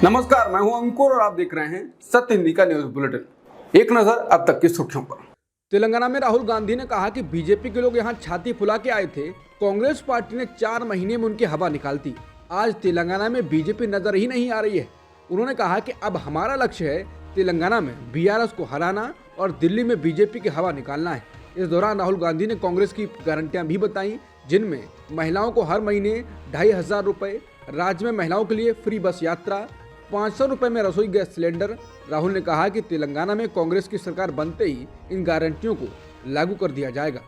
नमस्कार, मैं हूं अंकुर और आप देख रहे हैं सत्य हिंदी का न्यूज बुलेटिन। एक नजर अब तक की सुर्खियों पर। तेलंगाना में राहुल गांधी ने कहा कि बीजेपी के लोग यहां छाती फुला के आए थे, कांग्रेस पार्टी ने 4 महीने में उनकी हवा निकालती। आज तेलंगाना में बीजेपी नजर ही नहीं आ रही है। उन्होंने कहा कि अब हमारा लक्ष्य है तेलंगाना में बीआरएस को हराना और दिल्ली में बीजेपी की हवा निकालना है। इस दौरान राहुल गांधी ने कांग्रेस की गारंटियां भी बताई, जिनमें महिलाओं को हर महीने 2,500 रुपए, राज्य में महिलाओं के लिए फ्री बस यात्रा, 500 रुपए में रसोई गैस सिलेंडर। राहुल ने कहा कि तेलंगाना में कांग्रेस की सरकार बनते ही इन गारंटियों को लागू कर दिया जाएगा।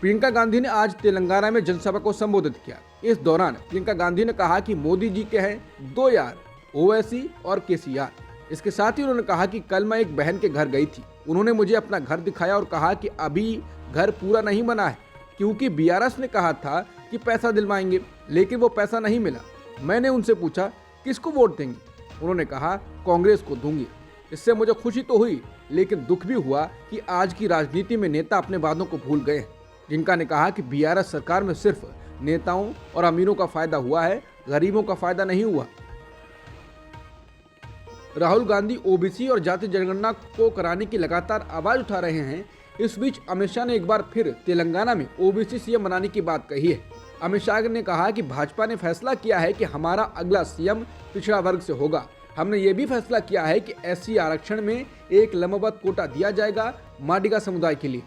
प्रियंका गांधी ने आज तेलंगाना में जनसभा को संबोधित किया। इस दौरान प्रियंका गांधी ने कहा कि मोदी जी के हैं 2 यार, ओवैसी और केसीआर। इसके साथ ही उन्होंने कहा कि कल मैं एक बहन के घर गई थी, उन्होंने मुझे अपना घर दिखाया और कहा कि अभी घर पूरा नहीं बना है क्योंकि बीआरएस ने कहा था कि पैसा दिलवाएंगे, लेकिन वो पैसा नहीं मिला। मैंने उनसे पूछा किसको वोट देंगे, उन्होंने कहा कांग्रेस को दूंगी। इससे मुझे खुशी तो हुई, लेकिन दुख भी हुआ कि आज की राजनीति में नेता अपने वादों को भूल गए हैं। जिनका ने कहा कि बीआरएस सरकार में सिर्फ नेताओं और अमीरों का फायदा हुआ है, गरीबों का फायदा नहीं हुआ। राहुल गांधी ओबीसी और जाति जनगणना को कराने की लगातार आवाज उठा रहे हैं। इस बीच अमित शाह ने एक बार फिर तेलंगाना में ओबीसी सीएम बनाने की बात कही है। अमित शाह ने कहा कि भाजपा ने फैसला किया है कि हमारा अगला सीएम पिछड़ा वर्ग से होगा। हमने ये भी फैसला किया है कि एससी आरक्षण में एक लंबवत कोटा दिया जाएगा माडिगा समुदाय के लिए।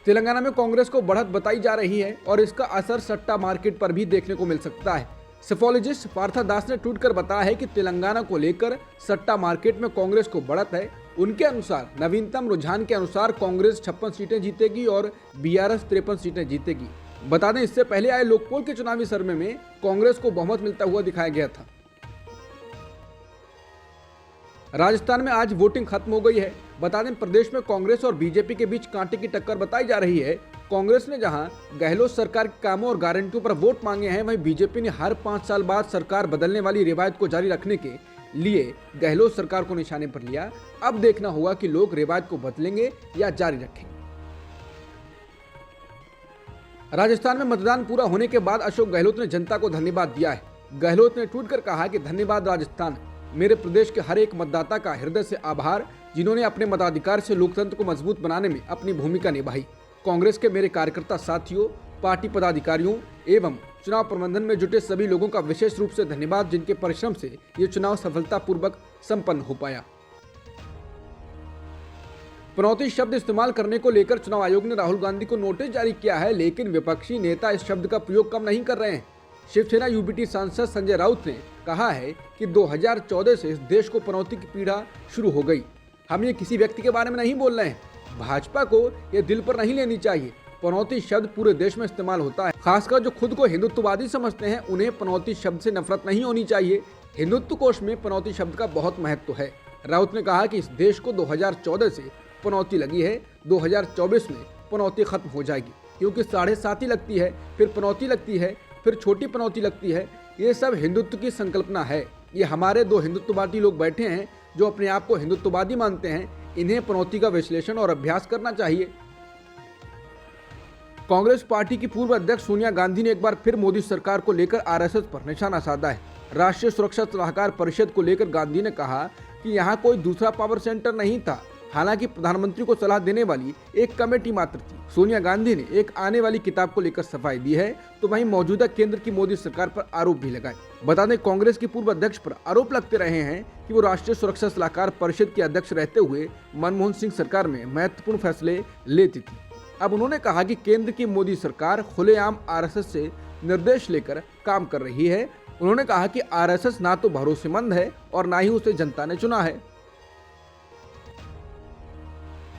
तेलंगाना में कांग्रेस को बढ़त बताई जा रही है और इसका असर सट्टा मार्केट पर भी देखने को मिल सकता है। सेफोलॉजिस्ट पार्था दास ने ट्वीट कर बताया है कि तेलंगाना को लेकर सट्टा मार्केट में कांग्रेस को बढ़त है। उनके अनुसार नवीनतम रुझान के अनुसार कांग्रेस 56 सीटें जीतेगी और बीआरएस 53 सीटें जीतेगी। बता दें, इससे पहले आए लोकपोल के चुनावी सर्वे में कांग्रेस को बहुमत मिलता हुआ दिखाया गया था। राजस्थान में आज वोटिंग खत्म हो गई है। बता दें, प्रदेश में कांग्रेस और बीजेपी के बीच कांटे की टक्कर बताई जा रही है। कांग्रेस ने जहां गहलोत सरकार के कामों और गारंटियों पर वोट मांगे हैं, वहीं बीजेपी ने हर 5 साल बाद सरकार बदलने वाली रिवायत को जारी रखने के लिए गहलोत सरकार को निशाने पर लिया। अब देखना होगा कि लोग रिवायत को बदलेंगे या जारी रखेंगे। राजस्थान में मतदान पूरा होने के बाद अशोक गहलोत ने जनता को धन्यवाद दिया है। गहलोत ने ट्वीट कर कहा कि धन्यवाद राजस्थान, मेरे प्रदेश के हर एक मतदाता का हृदय से आभार, जिन्होंने अपने मताधिकार से लोकतंत्र को मजबूत बनाने में अपनी भूमिका निभाई। कांग्रेस के मेरे कार्यकर्ता साथियों, पार्टी पदाधिकारियों एवं चुनाव प्रबंधन में जुटे सभी लोगों का विशेष रूप से धन्यवाद, जिनके परिश्रम से ये चुनाव सफलतापूर्वक संपन्न हो पाया। पनौती शब्द इस्तेमाल करने को लेकर चुनाव आयोग ने राहुल गांधी को नोटिस जारी किया है, लेकिन विपक्षी नेता इस शब्द का प्रयोग कम नहीं कर रहे हैं। शिवसेना यूबीटी सांसद संजय राउत ने कहा है कि 2014 से इस देश को पनौती की पीड़ा शुरू हो गई। हम ये किसी व्यक्ति के बारे में नहीं बोल रहे हैं। भाजपा को ये दिल पर नहीं लेनी चाहिए। पनौती शब्द पूरे देश में इस्तेमाल होता है। खासकर जो खुद को हिंदुत्ववादी समझते हैं, उन्हें पनौती शब्द से नफरत नहीं होनी चाहिए। हिंदुत्व कोश में पनौती शब्द का बहुत महत्व है। राउत ने कहा कि इस देश को 2014 से पनौती लगी है, 2024 में पनौती खत्म हो जाएगी, क्योंकि 7.5 लगती है, फिर पनौती लगती है, फिर छोटी पनौती लगती है। ये सब हिंदुत्व की संकल्पना है। ये हमारे 2 हिंदुत्ववादी लोग बैठे हैं जो अपने आप को हिंदुत्ववादी मानते हैं। इन्हें पनौती का विश्लेषण और अभ्यास करना चाहिए। कांग्रेस पार्टी की पूर्व अध्यक्ष सोनिया गांधी ने एक बार फिर मोदी सरकार को लेकर आरएसएस पर निशाना साधा है। राष्ट्रीय सुरक्षा सलाहकार परिषद को लेकर गांधी ने कहा कि यहाँ कोई दूसरा पावर सेंटर नहीं था, हालांकि प्रधानमंत्री को सलाह देने वाली एक कमेटी मात्र थी। सोनिया गांधी ने एक आने वाली किताब को लेकर सफाई दी है, तो वहीं मौजूदा केंद्र की मोदी सरकार पर आरोप भी लगाए। बता दें, कांग्रेस की पूर्व अध्यक्ष पर आरोप लगते रहे हैं कि वो राष्ट्रीय सुरक्षा सलाहकार परिषद के अध्यक्ष रहते हुए मनमोहन सिंह सरकार में महत्वपूर्ण फैसले लेती थी। अब उन्होंने कहा कि केंद्र की मोदी सरकार खुलेआम आरएसएस से निर्देश लेकर काम कर रही है। उन्होंने कहा कि आरएसएस ना तो भरोसेमंद है और ना ही उसे जनता ने चुना है।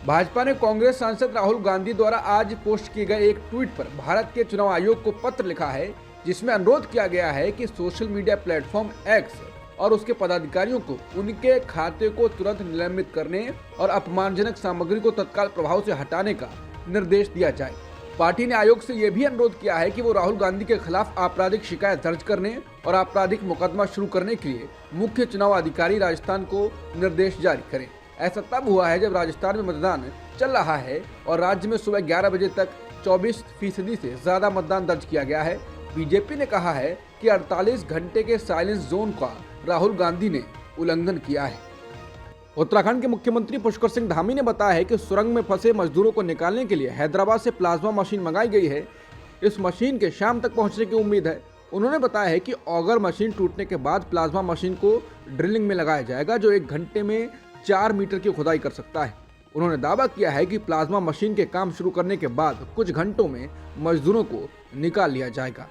भाजपा ने कांग्रेस सांसद राहुल गांधी द्वारा आज पोस्ट किए गए एक ट्वीट पर भारत के चुनाव आयोग को पत्र लिखा है, जिसमें अनुरोध किया गया है कि सोशल मीडिया प्लेटफॉर्म एक्स और उसके पदाधिकारियों को उनके खाते को तुरंत निलंबित करने और अपमानजनक सामग्री को तत्काल प्रभाव से हटाने का निर्देश दिया जाए। पार्टी ने आयोग से यह भी अनुरोध किया है कि वो राहुल गांधी के खिलाफ आपराधिक शिकायत दर्ज करने और आपराधिक मुकदमा शुरू करने के लिए मुख्य चुनाव अधिकारी राजस्थान को निर्देश जारी करें। ऐसा तब हुआ है जब राजस्थान में मतदान चल रहा है और राज्य में सुबह 11 बजे तक 24% से ज्यादा मतदान दर्ज किया गया है। बीजेपी ने कहा है कि 48 घंटे के साइलेंस जोन का राहुल गांधी ने उल्लंघन किया है। उत्तराखंड के मुख्यमंत्री पुष्कर सिंह धामी ने बताया है कि सुरंग में फंसे मजदूरों को निकालने के लिए हैदराबाद से प्लाज्मा मशीन मंगाई गई है। इस मशीन के शाम तक पहुंचने की उम्मीद है। उन्होंने बताया है कि ऑगर मशीन टूटने के बाद प्लाज्मा मशीन को ड्रिलिंग में लगाया जाएगा, जो 1 घंटे में 4 मीटर की खुदाई कर सकता है। उन्होंने दावा किया है कि प्लाज्मा मशीन के काम शुरू करने के बाद कुछ घंटों में मजदूरों को निकाल लिया जाएगा।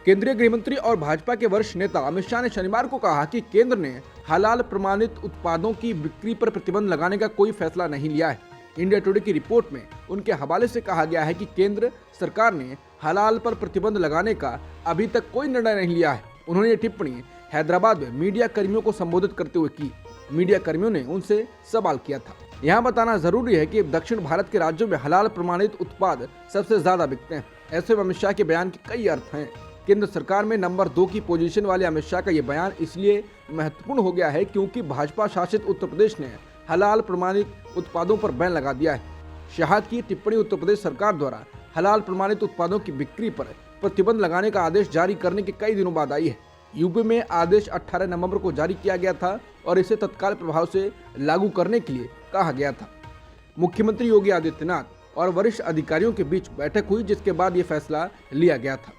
केंद्रीय गृह मंत्री और भाजपा के वरिष्ठ नेता अमित शाह ने शनिवार को कहा कि केंद्र ने हलाल प्रमाणित उत्पादों की बिक्री पर प्रतिबंध लगाने का कोई फैसला नहीं लिया है। इंडिया टुडे की रिपोर्ट में उनके हवाले से कहा गया है कि केंद्र सरकार ने हलाल पर प्रतिबंध लगाने का अभी तक कोई निर्णय नहीं लिया है। उन्होंने ये टिप्पणी हैदराबाद में मीडिया कर्मियों को संबोधित करते हुए की। मीडिया कर्मियों ने उनसे सवाल किया था। यहाँ बताना जरूरी है कि दक्षिण भारत के राज्यों में हलाल प्रमाणित उत्पाद सबसे ज्यादा बिकते हैं। ऐसे में अमित शाह के बयान के कई अर्थ हैं। केंद्र सरकार में नंबर 2 की पोजीशन वाले अमित शाह का ये बयान इसलिए महत्वपूर्ण हो गया है क्योंकि भाजपा शासित उत्तर प्रदेश ने हलाल प्रमाणित उत्पादों पर बैन लगा दिया है। शाह की टिप्पणी उत्तर प्रदेश सरकार द्वारा हलाल प्रमाणित उत्पादों की बिक्री पर प्रतिबंध लगाने का आदेश जारी करने के कई दिनों बाद आई है। यूपी में आदेश 18 नवंबर को जारी किया गया था और इसे तत्काल प्रभाव से लागू करने के लिए कहा गया था। मुख्यमंत्री योगी आदित्यनाथ और वरिष्ठ अधिकारियों के बीच बैठक हुई, जिसके बाद ये फैसला लिया गया था।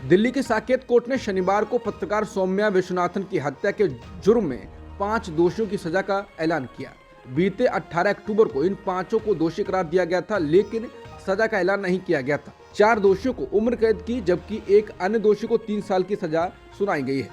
दिल्ली की साकेत कोर्ट ने शनिवार को पत्रकार सौम्या विश्वनाथन की हत्या के जुर्म में 5 दोषियों की सजा का ऐलान किया। बीते 18 अक्टूबर को इन 5 को दोषी करार दिया गया था, लेकिन सजा का ऐलान नहीं किया गया था। 4 दोषियों को उम्र कैद की, जबकि एक अन्य दोषी को 3 साल की सजा सुनाई गई है।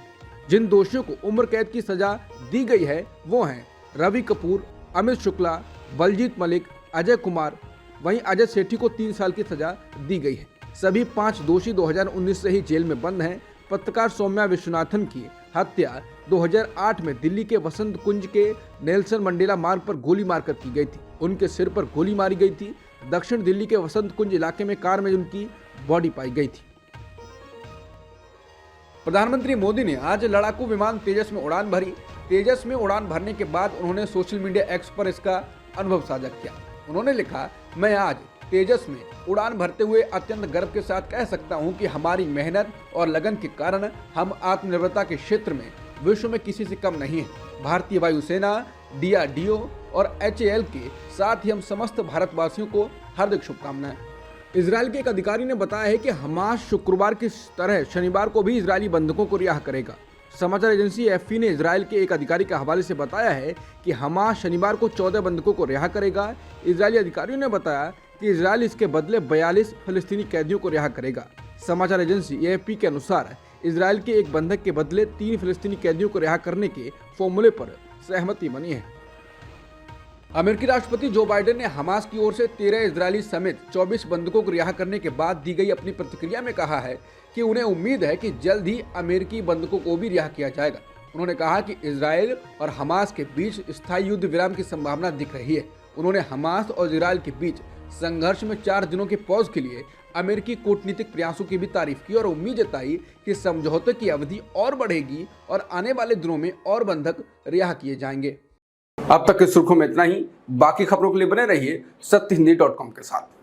जिन दोषियों को उम्र कैद की सजा दी गई है वो हैं रवि कपूर, अमित शुक्ला, बलजीत मलिक, अजय कुमार। वहीं अजय सेठी को 3 साल की सजा दी गई है। सभी 5 दोषी 2019 से ही जेल में बंद हैं। पत्रकार सौम्या विश्वनाथन की हत्या 2008 में दिल्ली के वसंत कुंज के नेल्सन मंडेला मार्ग पर गोली मारकर की गई थी। उनके सिर पर गोली मारी गई थी। दक्षिण दिल्ली के वसंत कुंज इलाके में कार में उनकी बॉडी पाई गई थी। प्रधानमंत्री मोदी ने आज लड़ाकू विमान तेजस में उड़ान भरी। तेजस में उड़ान भरने के बाद उन्होंने सोशल मीडिया एक्स पर इसका अनुभव साझा किया। उन्होंने लिखा, मैं आज तेजस में उड़ान भरते हुए अत्यंत गर्व के साथ कह सकता हूं कि हमारी मेहनत और लगन के कारण हम आत्मनिर्भरता के क्षेत्र में विश्व में किसी से कम नहीं है। भारतीय वायुसेना, DRDO और HAL के साथ ही हम समस्त भारतवासियों को हार्दिक शुभकामनाएं। इजरायल के एक अधिकारी ने बताया है कि हमास शुक्रवार की तरह शनिवार को भी इजरायली बंधकों को रिहा करेगा। समाचार एजेंसी AFP ने इजरायल के एक अधिकारी के हवाले से बताया है कि हमास शनिवार को 14 बंधकों को रिहा करेगा। इजरायली अधिकारियों ने बताया कि इजरायल इसके बदले 42 फिलिस्तीनी कैदियों को रिहा करेगा। समाचार एजेंसी AFP के अनुसार इजरायल के एक बंधक के बदले 3 फिलिस्तीनी कैदियों को रिहा करने के फॉर्मूले पर सहमति बनी है। अमेरिकी राष्ट्रपति जो बाइडेन ने हमास की ओर से 13 इजरायली समेत 24 बंधकों को रिहा करने के बाद दी गई अपनी प्रतिक्रिया में कहा है कि उन्हें उम्मीद है कि जल्द ही अमेरिकी बंधकों को भी रिहा किया जाएगा। उन्होंने कहा कि इजरायल और हमास के बीच स्थायी युद्ध विराम की संभावना दिख रही है। उन्होंने हमास और इजरायल के बीच संघर्ष में 4 दिनों के पॉज के लिए अमेरिकी कूटनीतिक प्रयासों की भी तारीफ की और उम्मीद जताई कि समझौते की अवधि और बढ़ेगी और आने वाले दिनों में और बंधक रिहा किए जाएंगे। अब तक की सुर्खियों में इतना ही। बाकी खबरों के लिए बने रहिए सत्यहिंदी.com के साथ।